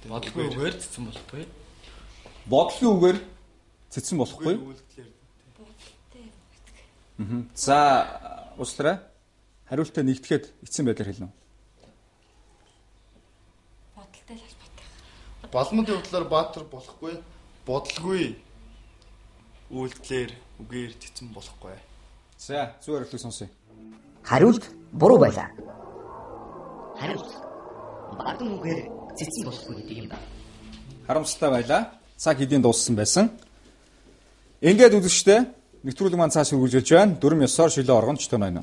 Бодлогогүй үгээр цэцэн болохгүй. Бодлогын үгээр цэцэн болохгүй. За, уучлаарай. Хариултаа нэгтгэхэд эцсийн байдлаар хэлнэ. Бодолтой л холбоотой. Балмууд явдлаар баатар болохгүй. Бодлогогүй үйлдэлээр үгээр цэцэн болохгүй. За, зөв хариултыг сонсъё. Хариулт буруу байлаа. Хариулт баатар үгээр цэцэн болохгүй гэдэг юм байна. Харамсалтай байлаа. Цаг хэдийн дууссан байсан. Ингээд үзэгчдээ нэвтрүүлэг маань цааш үргэлжлэж байна. Дүрм ёсоор шилээ оргонд ч тань.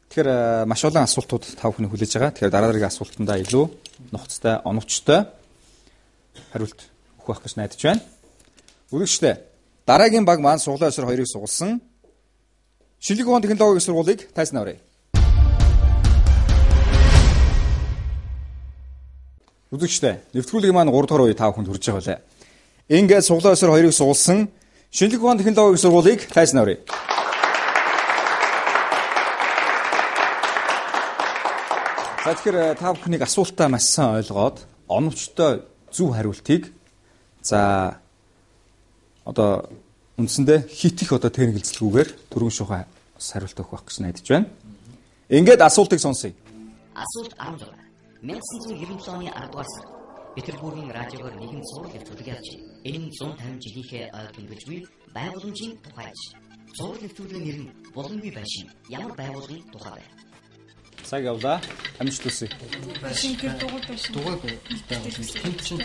Тэгэхээр маш олон асуултууд тав хүний хүлээж байгаа. Тэгэхээр дараа дараагийн асуултандаа илүү нухацтай, оновчтой хариулт өгөх байх гэж найдаж байна. Үзэгчдээ дараагийн баг маань суглаа ёсоор 2-ыг сугалсан Шинжлэх ухааны технологийн сургуулийг тайзнаа өрөө. Үзэгчдээ нэвтрүүлгийн маань 3 дахь үе 5 хүнд хүрж байгаа лээ. Ингээд суглаа ёсоор 2-ыг сугалсан Шинжлэх ухааны технологийн сургуулийг тайзнаа өрөө. За тэгэхээр та бүхнийг асуултаа маш сайн ойлгоод оновчтой зөв хариултыг за одоо үндсэндээ хит их одоо техник хэлцэлгүйгээр түргэн шуухай хариулт өгөх байх гэж найдаж байна. Ингээд асуултыг сонсъё. Асуулт 16. 1997 оны 10 дугаар сард Петербургийн радиогоор нэгэн сурал нэвтрүүлэг явж энэ нь 150 жилийнхээ ойртон гэж буй байгууламжийн тухайч. Сурал нэвтрүүлгийн нэр нь Булангүй байшин. Ямар байгууллагын тухай вэ? Цаг явлаа. Амжилт хүсье. Шингэр дугуй байшин. Дугуй байшин. Чинь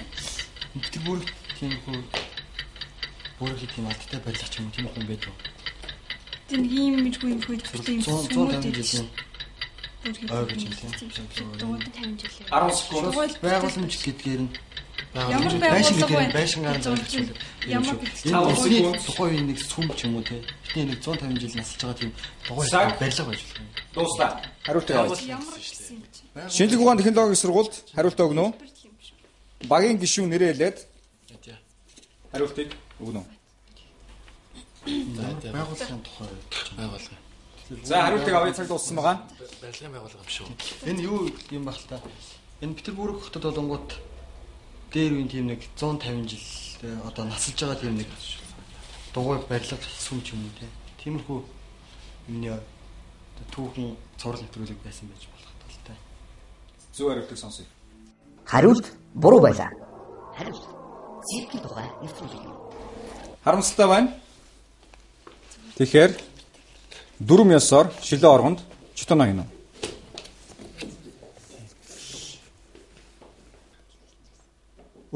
Петербург тийм хөө бүрхий тийм алдтай барилгач юм тийм хүн байдаг. Тийм ийм мэдгүй юм хөө тийм сүмүүд тийм. Аа гэж тийм. 150 жилийн. 10 секунд. Байгууламж гэдгээр нь ямар байгууллага вэ? Байшингаар ямар тухайн нэг сүм ч юм уу те. Гэтэ нэг 150 жил насалж байгаа тийм тухайн барилга байж болно. Дуустаа. Хариулт авъя. ямар гэсэн юм чи? Шинжлэх ухааны технологийн сургуульд хариулт өгнө үү? Багийн гишүүн нэрээ хэлээд хариултыг өгнө үү? Байгууллагын тухай байгууллага. За хариултыг авъя, цаг дууссан байгаа. Барилгын байгууллага юм шүү. Энэ юу юм баг л та. Энэ Петербург хотод болонгууд дээр үеийн тийм нэг 150 жил одоо насалж байгаа тийм нэг дугуй барилга сүм ч юм уу те. Тиймэрхүү юмний түүхэн цуврал нэвтрүүлэг байсан байж болох талтай. Зөв хариултыг сонсъё. Хариулт буруу байлаа. Хариулт циркийн тухай нэвтрүүлэг юм. Харамсалтай байна. Тэгэхээр дүрм ёсоор шилэн оргонд читоноо хийнэ.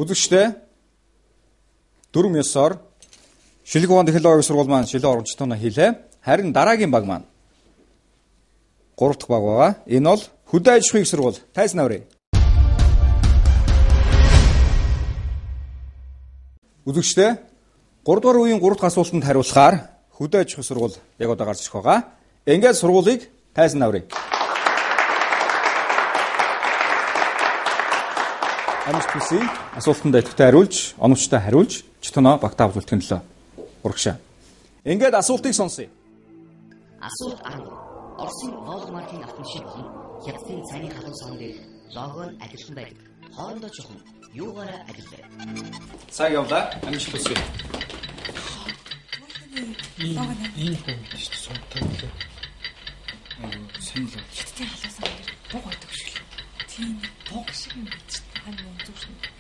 Үзэгчдээ дүрм ёсоор Шилэг ухаан технологийн сургууль маань шилэн оргонд читоноо хийлээ. Харин дараагийн баг маань 3 дахь баг байгаа. Энэ бол хөдөө аж ахуйн сургууль. Тайсан аврыг. Үзэгчдээ 3 дугаар үеийн 3 дахь асуултанд хариулахаар хөдөө аж ахуйн сургууль яг одоо гарч ирэх байгаа. Ингээд сургуулийг тайсан аврыг. Амжилттай асуултанд идэвхтэй хариулж, оновчтой хариулж, читоноо багтаа авуултын төлөө урагшаа. Ингээд асуултыг сонсъё. Асуулт 10. Оросын Волгмартын автомашин болон Хятадын цайны халуун сан дээр лого нь адилхан байдаг. Хоорондоо чухам юугаараа адилбэ? Цаг явлаа. Амжилттай. Энэ хүн шүү дээ. Сонтой лээ. Сонь л. Хятадын халуун сан дээр буг байдаг шүү. Тийм буг шиг юм байна.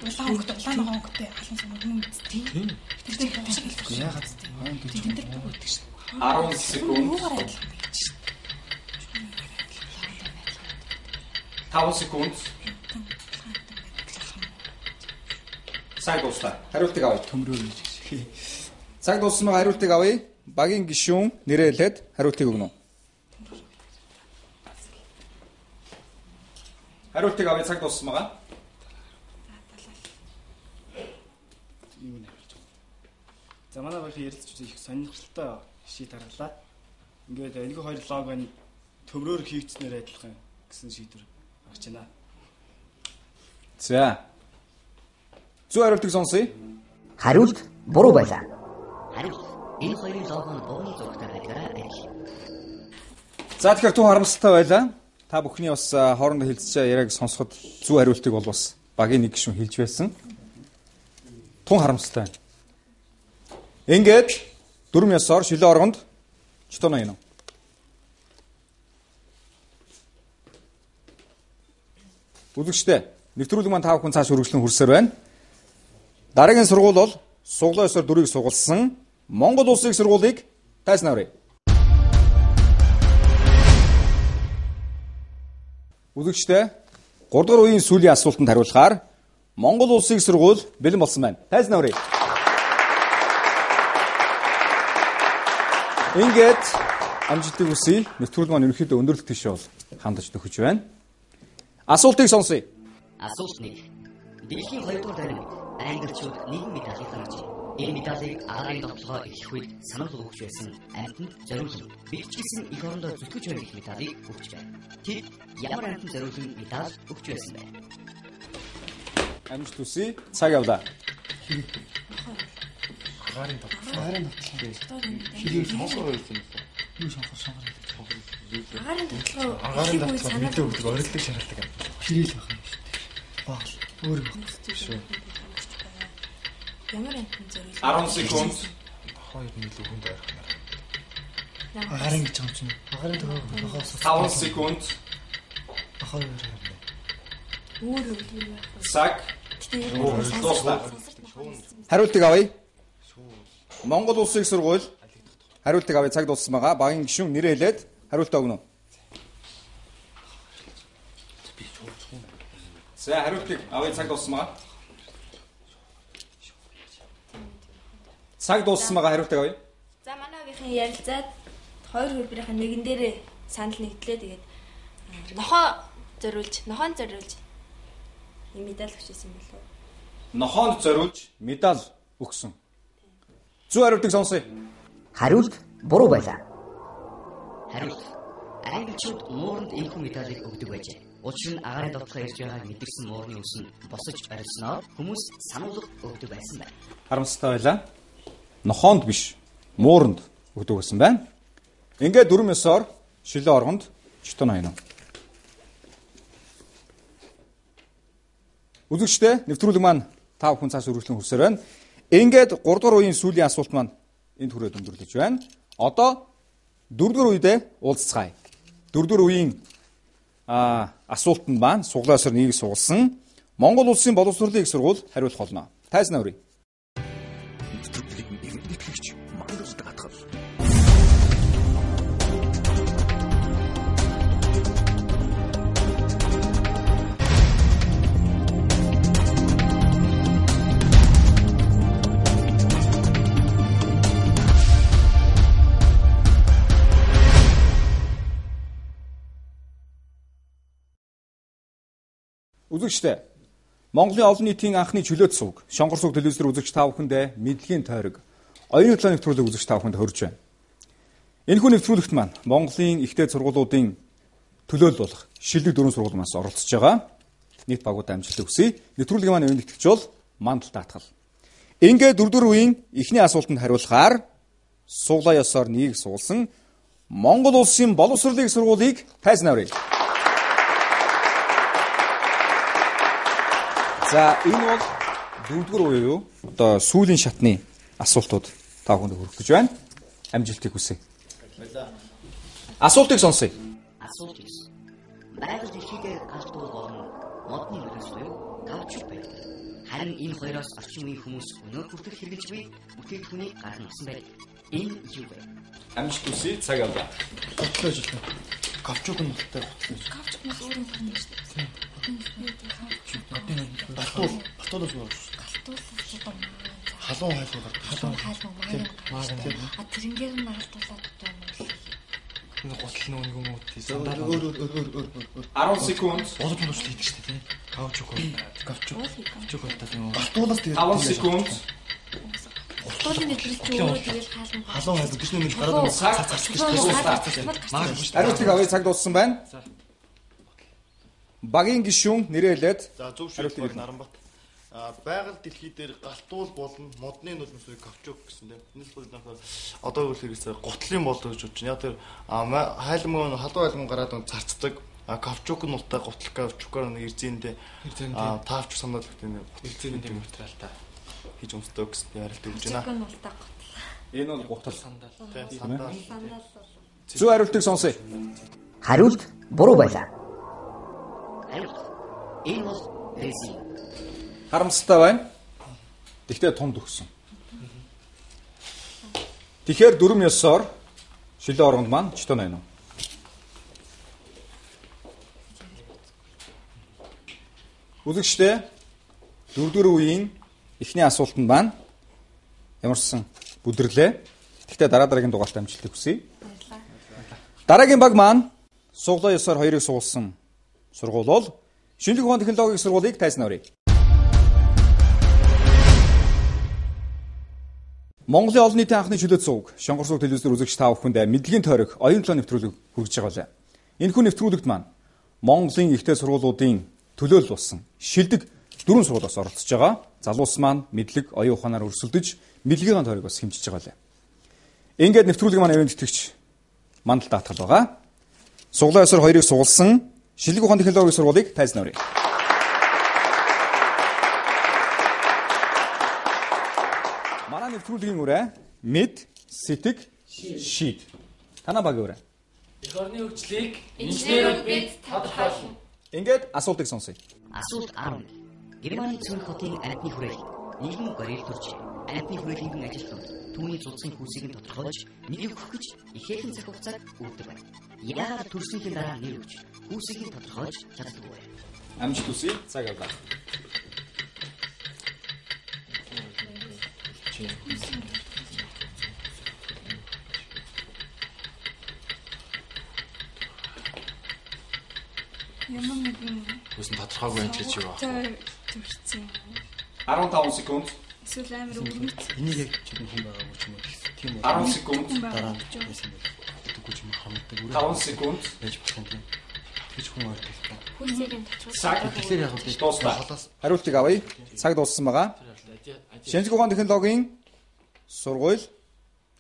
Улаан өнгөтэй халуун сан юм биз дээ. Тийм. Тэр чинь буг шиг хэлдэг. Яагаад тийм дээр буг байдаг шүү. 10 секунд. 5 секунд. Цаг дуустаа. Хариултыг авъя. Төмрөөр гэж. Цаг дууссан байгаа хариултыг авъя. Багийн гишүүн нэрэлээд хариултыг өгнө. Хариултыг авъя. Цаг дууссан байгаа. За манай багийн ярилцж их сонирхолтой шийд гаргалаа. Ингээд энэхүү хоёр логоны төмрөөр хийгдснээр адилхан гэсэн шийдвэр гарч байна. За. Зөв хариултыг сонсъё. Хариулт буруу байлаа. Хариулт энэ хоёрын лого нь ууны зурагтай байдгаараа адил. За тэгэхээр түн харамсалтай байлаа. Та бүхний бас хоорондоо хэлцэж яриаг сонсоход зөв хариултыг бол бас багийн нэг гишүүн хэлж байсан. Тун харамсалтай байна. Ингээд дүрм ёсоор шилэн оргонд читоноо хийнэ. Үзэгчдээ нэвтрүүлэг маань 5 хүн цааш үргэлжлэн хүрсээр байна. Дараагийн сургууль бол суглаа ёсоор дүрийг сугалсан Монгол улсын сургуулийг тайсан аврыг. Үзэгчдээ 3 дугаар үеийн сүүлийн асуултанд хариулахаар Монгол улсын сургууль бэлэн болсон байна. Тайсан аврыг. Ингээд амжилтыг хүсье. Нэвтрүүлэг маань ерөнхийдөө өндөрлөлт тийшээ бол хандаж төгөж байна. Асуултыг сонсъё. Асуулт 1. Дэлхийн 2 дугаар дайны англичууд нийгэм медалийг гаргаж, энэ медалийг аарын тоглогоо эхлэх үед санал өгч байсан амьтанд зориулсан бичигдсэн их орондоо зүтгэж байна гэх медалийг өгч байна. Тэр ямар амьтанд зориулсан медаль өгч байсан бэ? Амжилт хүсье. Цаг явлаа. Агаарын тоглоом. Хилийг сонсоор байсан юм. Юу сонсоор. Агаарын тоглоом. Агаарын тоглоом мэдээ өгдөг орилдог шаналдаг юм. Хилийг байх юм шүү дээ. Баг өөр юм шүү. Ямар амтан зориул. 10 секунд. Хоёр нийлүү хүнд ойрох юм. Агаарын гэж юм чинь. Агаарын тоглоом. 5 секунд. Ахаа өөр юм. Өөр өөр байх. Цаг. Дуустаа. Хариултыг авъя. Монгол улсын сургууль хариултыг авъя. Цаг дууссан байгаа. Багийн гишүүн нэрээ хэлээд хариултаа өгнө. За хариултыг авъя. Цаг дууссан байгаа. Цаг дууссан байгаа. Хариултыг авъя. За манай багийн ярилцаад хоёр хөлбөрийн нэгэн дээрээ санал нэгдлээ. Тэгээд нохоонд зориулж ийм медаль өгчээсэн болов уу? Нохоонд зориулж медаль өгсөн. Зөв хариултыг сонсъё. Хариулт буруу байлаа. Хариулт англичууд мууранд энэхүү медалийг өгдөг байжээ. Учир нь агаарын довтлогоо ирж байгааг мэдэрсэн муурны ус нь босож барилснаар хүмүүс сануулга өгдөг байсан байна. Харамсалтай байлаа. Нохоонд биш, мууранд өгдөг байсан байна. Ингээд дүрм ёсоор Шилэн оргонд Читэн Ноён. Үзэгчдээ нэвтрүүлэг маань та бүхэн цааш үргэлжлэн хүрсээр байна. Ингээд 3 дугаар үеийн сүүлийн асуулт маань энд хүрээд өндөрлөж байна. Одоо 4 дугаар үедээ уулзцгаая. 4 дугаар үеийн асуултанд маань суглаасаар нэг суулсан Монгол улсын боловсролын их сургууль хариулах болно. Тайзнаа өрий. Үзэгчдээ Монголын олон нийтийн анхны чөлөөт сувг Шонгор сувг телевизээр үзэгч та бүхэндээ мэдлэгийн тойрог оюун хөтөлбөрийн нэвтрүүлэг үзэгч та бүхэнд хүргэж байна. Энэхүү нэвтрүүлэгт маань Монголын ихтэй сургуулиудын төлөөлөл болох шилдэг 4 сургууль маань оролцож байгаа. Нийт багуудаа амжилт хүсье. Нэвтрүүлгийн маань өвөнд итгэж бол мандал даатгал. Ингээд 4 дугаар үеийн эхний асуултанд хариулахаар суглаа ёсоор нэг суулсан Монгол улсын боловсролын их сургуулийг тайзнаа өрье. За энэ бол 4 дугаар үе юу? Одоо сүүлийн шатны асуултууд та бүхэнд хүргэж байна. Амжилтыг хүсье. Асуултыг сонсъё. Асуулт 9. Байгаль дэлхийдээ галдуул болон модны нөлөөс буюу каучук байдаг. Харин энэ хоёроос орчин үеийн хүмүүс өнөө хүртэл хэрэгжилж буй бүтээгдэхүүнийг гарган авсан байдаг. Энэ юу вэ? Амжилт хүсье. Цаг яваа. Каучук нь болтой. Каучук нь өөр юм байна шүү дээ. Батуулаас мөн. Халуун хайлуу гардаг. Халуун маяг. Тэрнгээр нь наалтуулаад байна. Энэ гутал нэг юм уу тий. өөр 10 секунд боловч нь хийдэг шүү дээ тий. Каучук болтой юм. Батуулаас тэгээд 5 секунд. Батуулын нэрлэлч өөрөө тэгээд халуун хайлуу гэж нэг гараад цацчих гэж байна. Хариултыг авъя, цаг дууссан байна. Багийн гишүүн нэрэлээд за зөв шийдвэр Наранбат. Байгаль дэлхий дээр галтуул болон модны нөлөөс каучук гэсэн тийм. Энэ л болохоор одоо үйл хэрэгсээр гутлын болоо гэж бодож байна. Яг тэр хайлмын халуун хайлмын гараад зарцдаг каучук нь ултай гутлах каучукаар нэг эрзэндээ таавч санаад гэдэг эрзэндээ материалтай хийж өмсдөг гэсэн ярилт өгж байна. Каучук нь ултай гутал. Энэ бол гутал сандал. Сандал. Зөв хариултыг сонсъё. Хариулт буруу байлаа. Энэ бол резин. Харамсалтай байна. Тэгтээ тунд өгсөн. Тэгэхээр 4-9-оор шилэн оргонд маань Читэн Ноён. Үзэгчдээ 4 дугаар үеийн эхний асуултанд маань ямарсан бүдэрлээ. Тэгтээ дараагийн дугаартаа амжилтыг хүсье. Дараагийн баг маань суглаа ёсоор 2-ыг суулсан сургууль бол шинжлэх ухааны технологийн сургуулийг тайзнаа өрье. Монголын олон нийтийн анхны чөлөөт сувг Шонгор сувг телевизээр үзэгч та бүхэнд мэдлэгийн тойрог оюун төлөө нэвтрүүлэг хүргэж байгаа лээ. Энэхүү нэвтрүүлэгт маань Монголын ихтэй сургуулиудын төлөөлөл болсон шилдэг 4 сургуулиас оролцож байгаа. Залуус маань мэдлэг оюун ухаанаар өрсөлдөж мэдлэгийн тойрог бас хэмжиж байгаа лээ. Ингээд нэвтрүүлэг маань өвөнд итгэж мандал даатгал байгаа. Суглаа ёсоор 2-ыг суулсан шинжлэх ухааны технологийн сургуулийг тайзнаа өрье. Манай нэвтрүүлгийн үрээ мэд, сэтг, шийд. Танаа багийн үрээ. Эх орны хөгжлийг инженерүүд бид тодорхойлно. Ингээд асуултыг сонсъё. Асуулт 10. Германы Цюрих хотын амьтны хүрээлэл нийгмийн барил төрж амьтны хүрээлэнгийн ажилтнууд түүний цуцгийн хүүсийг нь тодорхойлж нэр өгөх гэж ихээхэн цаг хугацааг өгдөг байна. Яагаад төрснөхийн дараа нэр өгч хүүсийг нь тодорхойлж чаддаг вэ? Амжилт хүсье. Цаг яваа. Ямар нэгэн Үсэн тодорхойгүй юм чи юу вэ? төрсөн. 15 секунд. Эсвэл амар өвөрмөц. Энийг яг чинь хүн байгаа юм чинь тийм үү? 10 секунд. Дараа нь байсан байх. Тэггүй ч юм хамтдаг. 5 секунд. Яаж болох юм бэ? Тэгж хүн ойртол та. Хүүсийг нь тодорхойлж. Цаг тэгэхээр яг дуусна. Хариултыг авъя. Цаг дууссан байгаа. Шинжлэх ухааны технологийн сургууль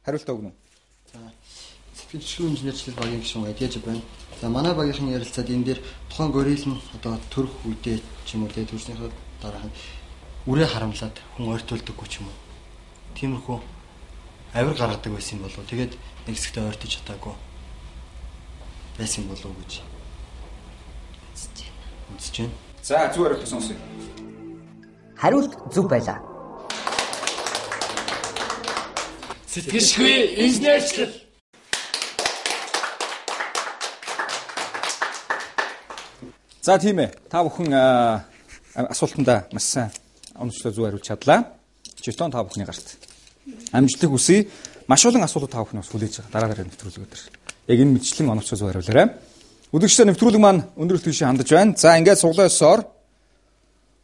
хариулт өгнө. За. Сэтгэлшгүй инженерчлэл багийн гишүүн Адяж байна. За манай багийн ярилцаад энэ дээр тухайн горил нь одоо төрөх үедээ ч юм уу тэ төрснийхээ дараа үрээ харамлаад хүн ойртуулдаггүй ч юм уу. Тиймэрхүү авир гаргадаг байсан юм болов. Тэгээд нэг хэсэгтээ ойртож чадаагүй байсан болов гэж үзэж байна. За зүгээр их сонсъё. Хариулт зөв байлаа. Сэтгэлшгүй инженерчлэл. За тийм ээ. Та бүхэн асуултандаа маш сайн онцлог зөв хариулж чадлаа. Жетон та бүхний гарт амжилтыг хүсье. Маш олон асуулт та бүхнээс хүлээж байгаа. Дараа нэвтрүүлэг өдөр. Яг энэ мэтчлэн онцлог зөв хариулаарай. Өдөржингөө нэвтрүүлэг маань өндөр түвшин хандаж байна. За ингээд суглаа ёсоор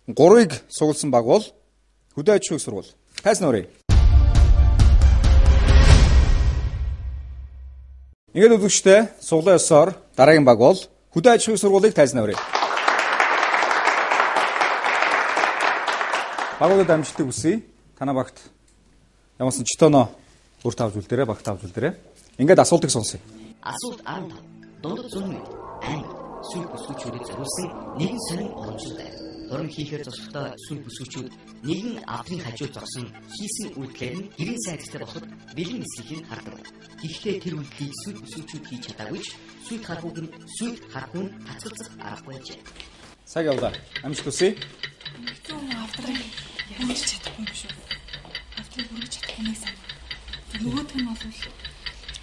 3-ыг сугалсан баг бол хөдөө аж ахуйн сургууль. Тайзан өрөө. Ингээд өдөржингөө суглаа ёсоор дараагийн баг бол хөдөө аж ахуйн сургуулийг тайзан өрөө. Багуудад амжилтыг хүсье. Танай багт ямарсан читоно өр тавж үлдээрэй, баг тавж үлдээрэй. Ингээд асуултыг сонсъё. Асуулт 15. Дундад зүүн аймаг сүүл бүсгүүчүүдийг зориулсан нэгэн сонин уламжлал байна. Дуран хийхээр зогсохдоо сүүл бүсгүүчүүд нэгэн авдрын хажууд зогсон хийсэн үйлдэлээр нь гэрийн сайн гэстэй болоход бэлэн эсрийг хардаг. Гэхдээ тэр үйлдэлийг сүүл бүсгүүчүүд хийж чадаагүй ч сүйт харахуун тацгалзах аргагүй ажээ. Цаг явлаа. Амжилт хүсье. Зүүн авдрыг яаж чадахгүй юм шүү. Авдрыг бүргэж чадахгүй нэг сан. Нөгөөх нь бол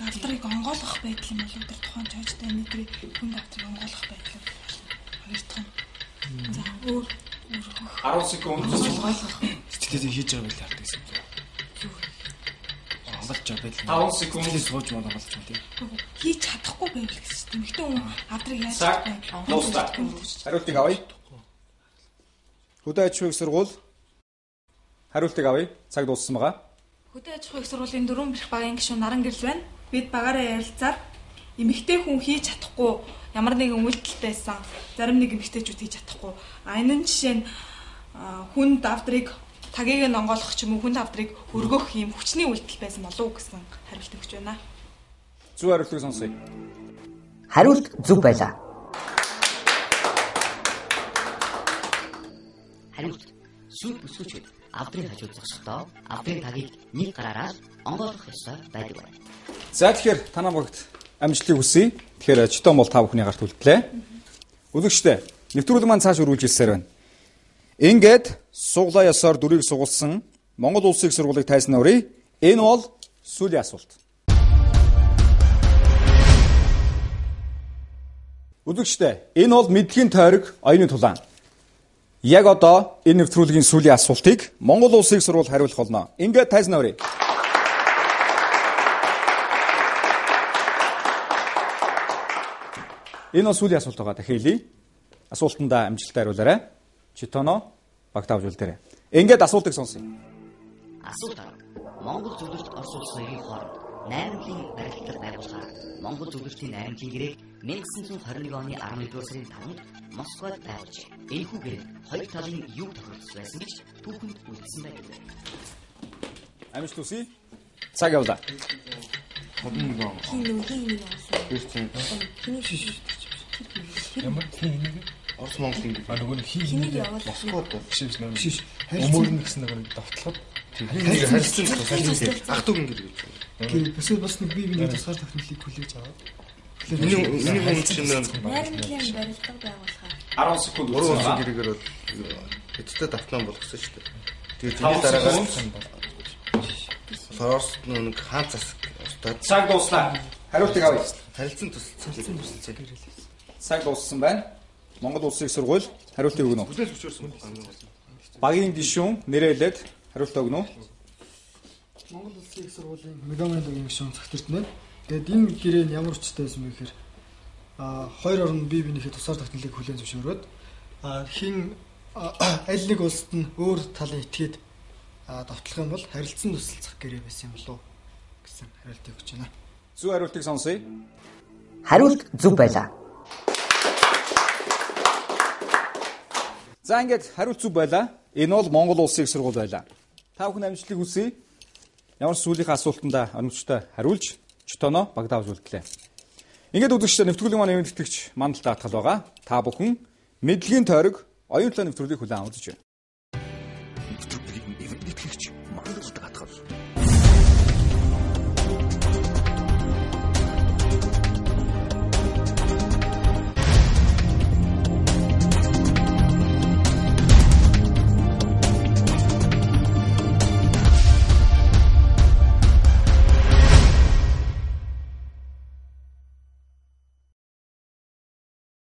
авдрыг онгойлгох байдал юм бол өдөр тухайн жойжтой нэгдрийг хүн авдрыг онгойлгох байдал. Хоёр дахь нь. За өөр 10 секунд онгойлгох. Сэтгэлээ хийж байгаа байл хардаг гэсэн. Амлж байгаа байл. 5 секунд сууж мод амлж байгаа тийм. Хийж чадахгүй байвал гэсэн чинь. Гэхдээ авдрыг яаж чадахгүй. Хариултыг авъя. Хөдөө аж ахуйн сургууль хариултыг авъя. Цаг дууссан байгаа. Хөдөө аж ахуйн сургуулийн 4 бэрх багийн гишүүн Наран Гэрэл байна. Бид багаараа ярилцаар эмэгтэй хүн хийж чадахгүй ямар нэгэн үйлдэл байсан. Зарим нэг эмэгтэйчүүд хийж чадахгүй. Энэ нь жишээ нь хүнд авдрыг тагийг нь онгойлгох ч юм уу хүнд авдрыг өргөх юм хүчний үйлдэл байсан болов уу гэсэн хариулт өгч байна. Зөв хариултыг сонсъё. Хариулт зөв байлаа. Хариулт сүүл бүсгүүчүүд авдрын хажууд зогсохдоо авдрын тагийг нэг гараараа онгойлгох ёстой байдаг байна. За тэгэхээр танай багт амжилтыг хүсье. Тэгэхээр читон бол та бүхний гарт үлдлээ. Үлэгчтэй нэвтрүүлэг маань цааш өргүүлж ирсээр байна. Ингээд суглаа ёсоор 4-ыг сугалсан Монгол улсын их сургуулийг тайзан өрөө. Энэ бол сүүлийн асуулт. Үлэгчтэй энэ бол мэдлэгийн тойрог оюуны тулаан. Яг одоо энэ нэвтрүүлгийн сүүлийн асуултыг Монгол улсын их сургууль хариулах болно. Ингээд тайзан өрөө. Энэ бол сүүлийн асуулт байгаа. Дахиад хэлье. Асуултандаа амжилттай хариулаарай. Читоно баг тавж үлдээрэй. Ингээд асуултыг сонсъё. Асуулт 10. Монгол зөвлөлт Орос улс хоёрын хооронд найрамдлын барилдал байгуулахаар Монгол зөвлөлтийн найрамдлын гэрээг 1921 оны 11-р сарын 5-нд Москвад байгуулжээ. Энэхүү гэрээг хоёр талын юг тохиролцсон байсан гэж түүхэнд үлдсэн байдаг. Амжилт хүсье. Цаг явлаа. Ямар Орос Монголын нөгөө хийг Москвад шивс нэр шиш өмөрнө гэсэн нэг давтлахад харилцсан ах トゥ гин гэдэг. Эсвэл бас нэг бие тусгаар технологиг хүлээж аваад миний хүн чинь найрамдлын барилдал байгуулахаар 10 секунд уран улсын гэрээгээр бол эцэстээ давтлан болгосон шүү дээ. Тэгээд тэрний дараагаар Орос нэг хаан засаг устдаад цаг дуслаа. Хариултыг авъя. харилцсан тусалцаа. Цаг дууссан байна. Монгол улсын их сургууль хариултыг өгнө. Хүлээж зөвшөөрсөн Багийн гишүүн нэрэлээд хариулт өгнө. Монгол улсын их сургуулийн мегамайн багийн гишүүн цагтэрт байна. Тэгээд энэ гэрээ нь ямар хүчтэй байсан бэ гэхээр хоёр орн бие биенийхээ тусаар технологиг хүлээн зөвшөөрөөд хин аль нэг улсад нь өөр талын этгээд давтлах юм бол харилцан тусалцах гэрээ байсан юм болов гэсэн хариултыг өгч байна. Зөв хариултыг сонсъё. Хариулт зөв байлаа. За ингээд хариулт зөв байлаа. Энэ бол Монгол улсын их сургууль байлаа. Та бүхэн амжилтыг хүсье. Ямар сүүлийнхээ асуултандаа оновчтой хариулж Чотоно Багдав үзүүлтлээ. Ингээд үзэгчдээ нэвтрүүлгийн маань ивент тэтгэгч Мандал Даатгал байгаа. Та бүхэн мэдлэгийн тойрог оюун талын нэвтрүүлгийг хүлээн авч байна. Нэвтрүүлгийн ивент тэтгэгч Мандал Даатгал.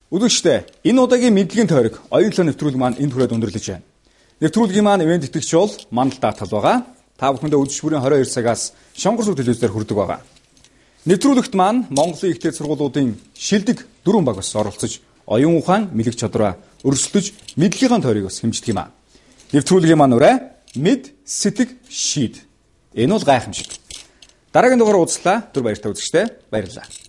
Үзэгчдээ энэ удаагийн мэдлэгийн тойрог оюун талын нэвтрүүлэг маань энд хүрээд өндөрлөж байна. Нэвтрүүлгийн маань ивент тэтгэгч бол Мандал Даатгал байгаа. Та бүхэндээ үзэж бүрийн 22 цагаас Шонгор сүр телевизээр хүрдэг байгаа. Нэвтрүүлэгт маань Монголын ихтэй сургуулиудын шилдэг 4 баг бас оролцож оюун ухаан, мэлэг чадвараа өрсөлдөж мэдлэгийн тойрог бас хэмждэг юм аа. Нэвтрүүлгийн маань ураа мэд сэтг шийд. Энэ бол гайхамшиг. Дараагийн дугаар уулзлаа. Түр баяртай үзэгчдээ баярлалаа.